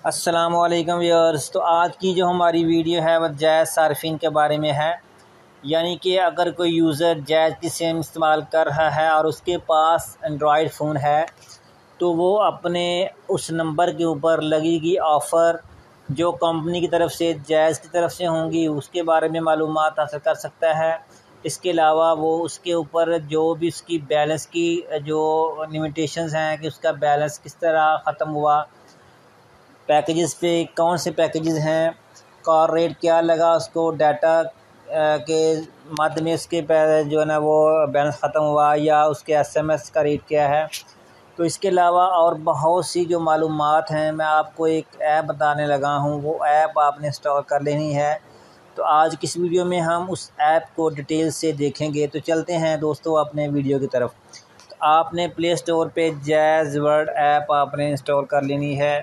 अस्सलामुअलैकुम व्यूअर्स। तो आज की जो हमारी वीडियो है वह जैज़ सार्फिन के बारे में है। यानी कि अगर कोई यूज़र जैज़ की सिम इस्तेमाल कर रहा है और उसके पास एंड्रॉयड फ़ोन है तो वो अपने उस नंबर के ऊपर लगेगी ऑफ़र जो कंपनी की तरफ से जैज़ की तरफ से होंगी उसके बारे में मालूमात हासिल कर सकता है। इसके अलावा वो उसके ऊपर जो भी उसकी बैलेंस की जो लिमिटेशंस हैं कि उसका बैलेंस किस तरह ख़त्म हुआ, पैकेजेस पे कौन से पैकेजेस हैं, कॉल रेट क्या लगा, उसको डाटा के माध्यम में उसके जो है ना वो बैलेंस ख़त्म हुआ, या उसके एसएमएस का रेट क्या है। तो इसके अलावा और बहुत सी जो मालूमात हैं, मैं आपको एक ऐप बताने लगा हूँ, वो ऐप आपने इंस्टॉल कर लेनी है। तो आज की इस वीडियो में हम उस ऐप को डिटेल से देखेंगे। तो चलते हैं दोस्तों अपने वीडियो की तरफ। तो आपने प्ले स्टोर पे जैज़ वर्ल्ड ऐप आपने इंस्टॉल कर लेनी है,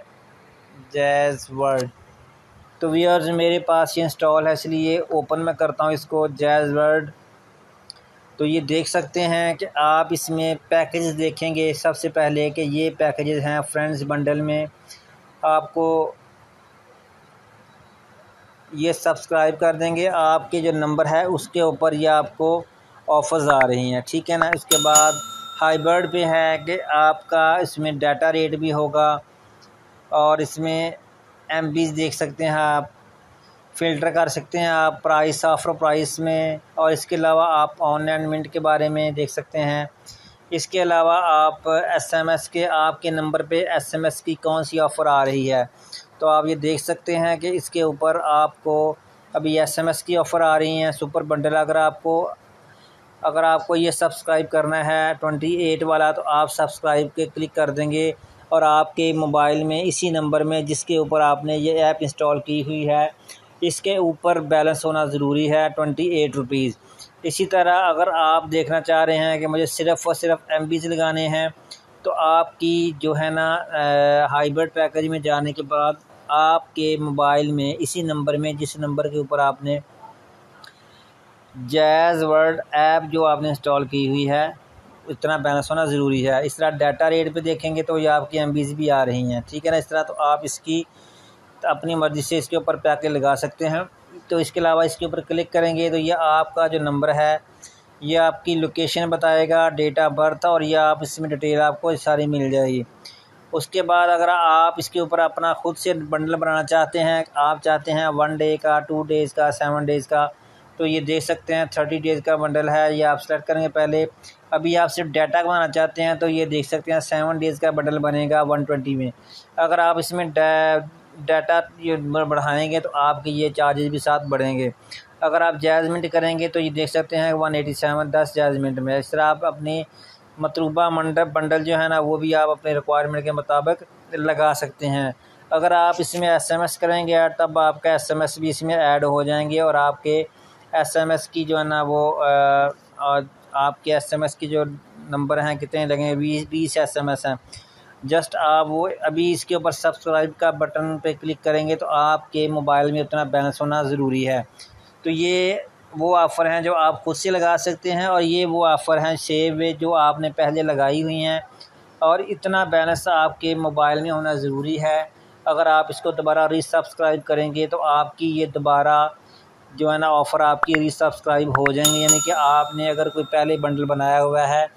जैज़ वर्ल्ड। तो व्यूअर्स मेरे पास ये इंस्टॉल है, इसलिए ओपन मैं करता हूँ इसको, जैज़ वर्ल्ड। तो ये देख सकते हैं कि आप इसमें पैकेजेस देखेंगे सबसे पहले कि ये पैकेजेस हैं फ्रेंड्स बंडल में। आपको ये सब्सक्राइब कर देंगे, आपके जो नंबर है उसके ऊपर ये आपको ऑफ़र्स आ रही हैं, ठीक है ना। इसके बाद हाईबर्ड पे है कि आपका इसमें डाटा रेट भी होगा और इसमें एमबीज देख सकते हैं आप, फ़िल्टर कर सकते हैं आप प्राइस, ऑफ़र प्राइस में। और इसके अलावा आप ऑनलाइन मिंट के बारे में देख सकते हैं। इसके अलावा आप एसएमएस के, आपके नंबर पे एसएमएस की कौन सी ऑफ़र आ रही है, तो आप ये देख सकते हैं कि इसके ऊपर आपको अभी एसएमएस की ऑफ़र आ रही हैं सुपर बंडल। अगर आपको ये सब्सक्राइब करना है 28 वाला, तो आप सब्सक्राइब के क्लिक कर देंगे और आपके मोबाइल में इसी नंबर में जिसके ऊपर आपने ये ऐप इंस्टॉल की हुई है इसके ऊपर बैलेंस होना ज़रूरी है 28 रुपीज़। इसी तरह अगर आप देखना चाह रहे हैं कि मुझे सिर्फ़ और सिर्फ एमबीज लगाने हैं, तो आपकी जो है ना हाइब्रिड पैकेज में जाने के बाद आपके मोबाइल में इसी नंबर में, जिस नंबर के ऊपर आपने जैज़ वर्ल्ड ऐप जो आपने इंस्टॉल की हुई है इतना बैलेंस होना ज़रूरी है। इस तरह डाटा रेट पे देखेंगे तो ये आपकी एमबीज भी आ रही हैं, ठीक है ना। इस तरह तो आप इसकी अपनी मर्ज़ी से इसके ऊपर पैकेज लगा सकते हैं। तो इसके अलावा इसके ऊपर क्लिक करेंगे तो ये आपका जो नंबर है ये आपकी लोकेशन बताएगा, डेट ऑफ बर्थ, और ये आप इसमें डिटेल आपको सारी मिल जाएगी। उसके बाद अगर आप इसके ऊपर अपना खुद से बंडल बनाना चाहते हैं, आप चाहते हैं 1 डे का, 2 डेज़ का, 7 डेज़ का, तो ये देख सकते हैं 30 डेज़ का बंडल है, ये आप सेलेक्ट करेंगे पहले। अभी आप सिर्फ डाटा बनाना चाहते हैं तो ये देख सकते हैं 7 डेज़ का बंडल बनेगा 120 में। अगर आप इसमें डाटा ये बढ़ाएंगे तो आपके ये चार्जेस भी साथ बढ़ेंगे। अगर आप जैज़ मिंट करेंगे तो ये देख सकते हैं 187 10 जैज़ मिंट में। इस तरह आप अपनी मतलूबा बंडल जो है ना वो भी आप अपने रिक्वायरमेंट के मुताबिक लगा सकते हैं। अगर आप इसमें एसएमएस करेंगे ऐड, तब आपका एसएमएस भी इसमें ऐड हो जाएंगे और आपके एसएमएस की जो है ना वो आपके एसएमएस की जो नंबर हैं कितने लगेंगे, 20 एसएमएस हैं। जस्ट आप वो अभी इसके ऊपर सब्सक्राइब का बटन पे क्लिक करेंगे तो आपके मोबाइल में उतना बैलेंस होना ज़रूरी है। तो ये वो ऑफ़र हैं जो आप खुद से लगा सकते हैं और ये वो ऑफ़र हैं सेव वे जो आपने पहले लगाई हुई हैं, और इतना बैलेंस आपके मोबाइल में होना ज़रूरी है। अगर आप इसको दोबारा रीसब्सक्राइब करेंगे तो आपकी ये दोबारा जो है ना ऑफ़र आपकी रीसब्सक्राइब हो जाएंगे, यानी कि आपने अगर कोई पहले बंडल बनाया हुआ है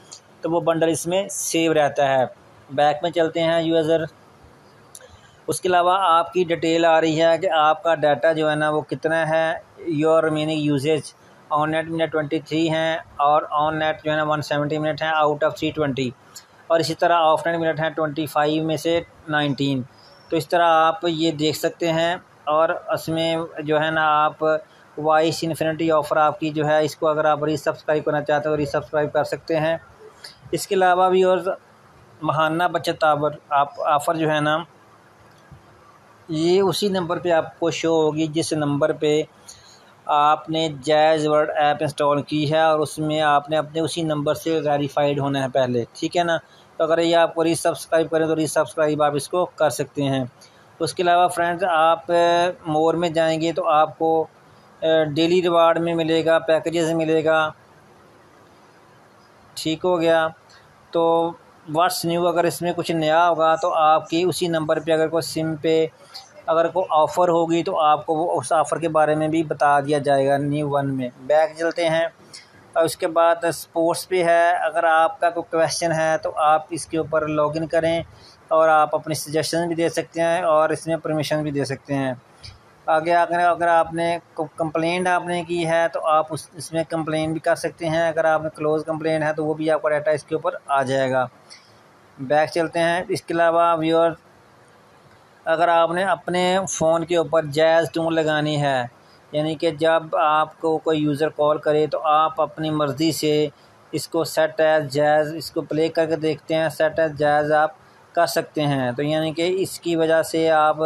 तो वो बंडल इसमें सेव रहता है। बैक में चलते हैं यूज़र। उसके अलावा आपकी डिटेल आ रही है कि आपका डाटा जो है ना वो कितना है। Your remaining usages on net minute 23 हैं और ऑन नेट जो है ना 170 मिनट हैं आउट ऑफ 320, और इसी तरह ऑफ नेट मिनट हैं 25 में से 19। तो इस तरह आप ये देख सकते हैं। और इसमें जो है ना आप वाइस इन्फिनिटी ऑफ़र आपकी जो है, इसको अगर आप रीसब्सक्राइब करना चाहते हो रीसब्सक्राइब कर सकते हैं। इसके अलावा भी और महाना बचत ऑफ़र जो है ना ये उसी नंबर पे आपको शो होगी जिस नंबर पे आपने जैज़ वर्ल्ड ऐप इंस्टॉल की है, और उसमें आपने अपने उसी नंबर से वेरीफाइड होना है पहले, ठीक है ना। तो अगर ये आपको रीसब्सक्राइब करें तो रीसब्सक्राइब आप इसको कर सकते हैं। उसके अलावा फ्रेंड्स आप मोर में जाएंगे तो आपको डेली रिवार्ड में मिलेगा, पैकेजेस मिलेगा, ठीक हो गया। तो व्हाट्स न्यू, अगर इसमें कुछ नया होगा तो आपकी उसी नंबर पे अगर कोई सिम पे अगर कोई ऑफ़र होगी तो आपको वो उस ऑफ़र के बारे में भी बता दिया जाएगा न्यू वन में। बैक चलते हैं और उसके बाद स्पोर्ट्स पे है। अगर आपका कोई क्वेश्चन है तो आप इसके ऊपर लॉगिन करें और आप अपनी सजेशन भी दे सकते हैं और इसमें परमिशन भी दे सकते हैं। आगे अगर आपने कंप्लेंट आपने की है तो आप इसमें कंप्लेंट भी कर सकते हैं। अगर आपने क्लोज़ कंप्लेंट है तो वो भी आपका डाटा इसके ऊपर आ जाएगा। बैक चलते हैं। इसके अलावा व्यूअर, अगर आपने अपने फ़ोन के ऊपर जैज़ टून लगानी है, यानी कि जब आपको कोई यूज़र कॉल करे तो आप अपनी मर्ज़ी से इसको सेट एज़ जैज़ इसको प्ले करके देखते हैं, सेट एज़ जैज़ आप कर सकते हैं। तो यानी कि इसकी वजह से आप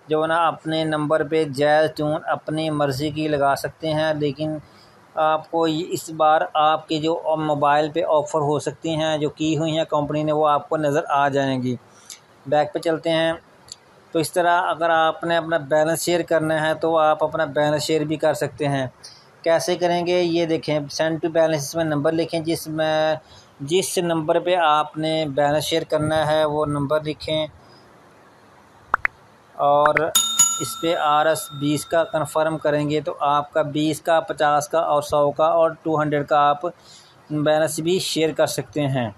जो ना अपने नंबर पे जैज़ टून अपनी मर्ज़ी की लगा सकते हैं, लेकिन आपको इस बार आपके जो मोबाइल पे ऑफ़र हो सकती हैं जो की हुई हैं कंपनी ने, वो आपको नज़र आ जाएंगी। बैक पे चलते हैं। तो इस तरह अगर आपने अपना बैलेंस शेयर करना है तो आप अपना बैलेंस शेयर भी कर सकते हैं। कैसे करेंगे ये देखें। सेंड टू बैलेंस इसमें नंबर लिखें, जिस नंबर पे आपने बैलेंस शेयर करना है वो नंबर लिखें और इस पे RS 20 का कंफर्म करेंगे तो आपका 20 का, 50 का और 100 का और 200 का आप बैलेंस भी शेयर कर सकते हैं।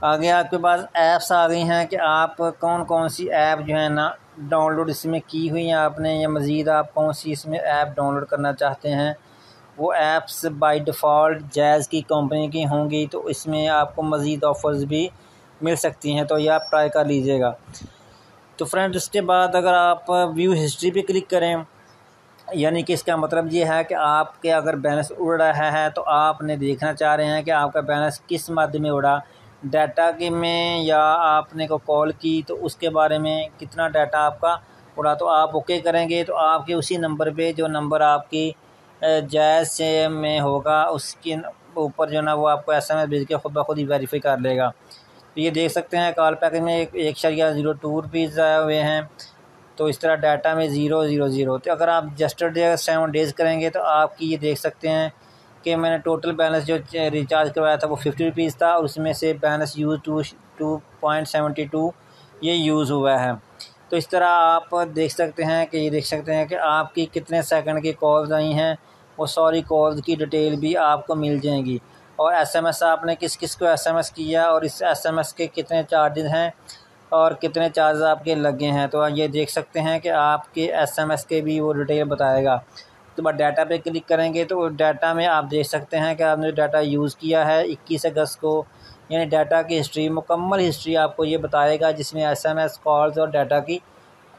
आगे आपके पास ऐप्स आ गई हैं कि आप कौन कौन सी ऐप जो है ना डाउनलोड इसमें की हुई हैं आपने, या मज़ीद आप कौन सी इसमें ऐप डाउनलोड करना चाहते हैं। वो ऐप्स बाय डिफ़ॉल्ट जैज़ की कंपनी की होंगी तो इसमें आपको मज़ीद ऑफ़र्स भी मिल सकती हैं, तो ये आप ट्राई कर लीजिएगा। तो फ्रेंड्स, इसके बाद अगर आप व्यू हिस्ट्री पे क्लिक करें, यानी कि इसका मतलब ये है कि आपके अगर बैलेंस उड़ रहा है तो आपने देखना चाह रहे हैं कि आपका बैलेंस किस माध्यम में उड़ा, डाटा के में या आपने को कॉल की तो उसके बारे में कितना डाटा आपका उड़ा। तो आप ओके करेंगे तो आपके उसी नंबर पे जो नंबर आपकी जैज़ से में होगा उसके ऊपर जो ना वो आपको SMS भेज के खुद ब खुद ही वेरीफाई कर लेगा। तो ये देख सकते हैं कॉल पैकेज में 1.02 रुपीज़ आए हुए हैं। तो इस तरह डाटा में 000। तो अगर आप यस्टरडे 7 डेज़ करेंगे तो आपकी ये देख सकते हैं कि मैंने टोटल बैलेंस जो रिचार्ज करवाया था वो 50 रुपीज़ था और उसमें से बैलेंस यूज़ 2.72 ये यूज़ हुआ है। तो इस तरह आप देख सकते हैं कि ये देख सकते हैं कि आपकी कितने सेकंड की कॉल्स आई हैं, वो सारी कॉल्स की डिटेल भी आपको मिल जाएंगी और SMS आपने किस किस को SMS किया और इस SMS के कितने चार्जेस हैं और कितने चार्ज आपके लगे हैं। तो ये देख सकते हैं कि आपके SMS के भी वो डिटेल बताएगा। तो बाद डाटा पे क्लिक करेंगे तो डाटा में आप देख सकते हैं कि आपने डाटा यूज़ किया है 21 अगस्त को, यानी डाटा की हिस्ट्री, मुकम्मल हिस्ट्री आपको ये बताएगा जिसमें SMS कॉल्स और डाटा की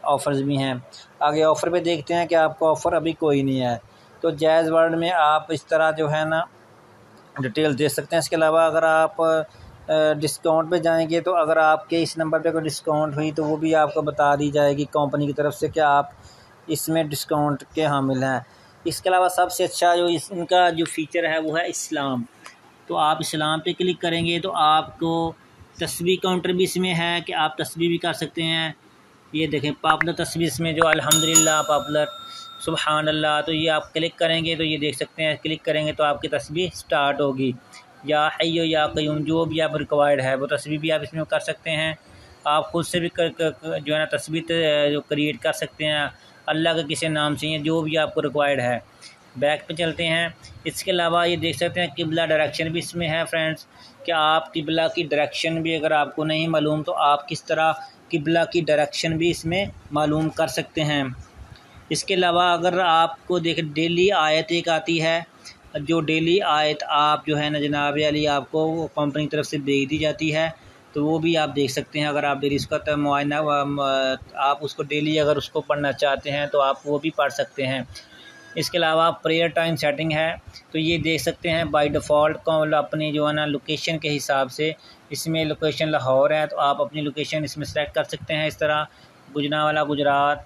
ऑफ़र्स भी हैं। आगे ऑफ़र पे देखते हैं कि आपका ऑफ़र अभी कोई नहीं है। तो जैज़ वर्ल्ड में आप इस तरह जो है ना डिटेल दे सकते हैं। इसके अलावा अगर आप डिस्काउंट पे जाएंगे तो अगर आपके इस नंबर पे कोई डिस्काउंट हुई तो वो भी आपको बता दी जाएगी कंपनी की तरफ से कि आप इसमें डिस्काउंट के हामिल हैं। इसके अलावा सबसे अच्छा जो इनका जो फ़ीचर है वो है इस्लाम। तो आप इस्लाम पे क्लिक करेंगे तो आपको तस्बीह काउंटर भी इसमें है कि आप तस्बीह भी कर सकते हैं। ये देखें पॉपुलर तस्बीह इसमें जो अल्हम्दुलिल्लाह पॉपुलर, सुबहान अल्लाह। तो ये आप क्लिक करेंगे तो ये देख सकते हैं, क्लिक करेंगे तो आपकी तस्बीह स्टार्ट होगी। या हय्यो या क़य्यूम जो भी आप रिक्वायर्ड है वो तस्बीह भी आप इसमें कर सकते हैं। आप खुद से भी जो है ना तस्बीह जो क्रिएट कर सकते हैं अल्लाह के किसी नाम से, या जो भी आपको रिक्वायर्ड है। बैक पे चलते हैं। इसके अलावा ये देख सकते हैं किबला डायरेक्शन भी इसमें है फ्रेंड्स, कि आप किबला की डायरेक्शन भी अगर आपको नहीं मालूम तो आप किस तरह किबला की डायरेक्शन भी इसमें मालूम कर सकते हैं। इसके अलावा अगर आपको देख डेली आयत एक आती है, जो डेली आयत आप जो है ना जनाब अली आपको कंपनी की तरफ से भेज दी जाती है, तो वो भी आप देख सकते हैं। अगर आप डेली उसका मुआयना आप उसको डेली अगर उसको पढ़ना चाहते हैं तो आप वो भी पढ़ सकते हैं। इसके अलावा प्रेयर टाइम सेटिंग है, तो ये देख सकते हैं बाय डिफ़ॉल्ट अपनी जो है ना लोकेशन के हिसाब से, इसमें लोकेशन लाहौर है तो आप अपनी लोकेशन इसमें सेलेक्ट कर सकते हैं। इस तरह गुजरांवाला गुजरात,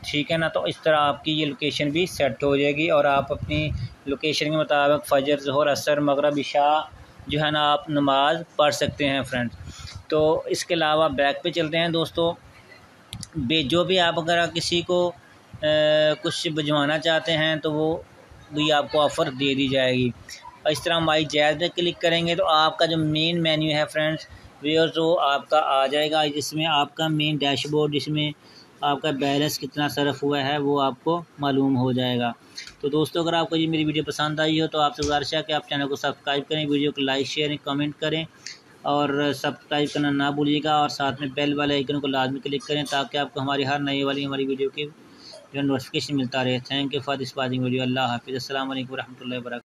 ठीक है ना। तो इस तरह आपकी ये लोकेशन भी सेट हो जाएगी और आप अपनी लोकेशन के मुताबिक फ़जर, ज़ोहर, असर, मगरिब, इशा जो है ना आप नमाज पढ़ सकते हैं फ्रेंड्स। तो इसके अलावा बैक पे चलते हैं दोस्तों। जो भी आप अगर किसी को कुछ भिजवाना चाहते हैं तो वो भी आपको ऑफ़र दे दी जाएगी। और इस तरह माई जैज़ पे क्लिक करेंगे तो आपका जो मेन मेन्यू है फ्रेंड्स व्यूअर्स जो आपका आ जाएगा, जिसमें आपका मेन डैशबोर्ड, जिसमें आपका बैलेंस कितना सर्फ हुआ है वो आपको मालूम हो जाएगा। तो दोस्तों अगर आपको ये मेरी वीडियो पसंद आई हो तो आपसे गुजारिश है कि आप चैनल को सब्सक्राइब करें, वीडियो को लाइक शेयर कमेंट करें और सब्सक्राइब करना ना भूलिएगा, और साथ में बेल वाले आइकन को लाजमी क्लिक करें ताकि आपको हमारी हर नई वाली हमारी वीडियो की जो नोटिफिकेशन मिलता रहे। Thank you for this watching video. अल्लाह हाफिज़। अस्सलाम वालेकुम रहमतुल्लाहि व बरकातहू।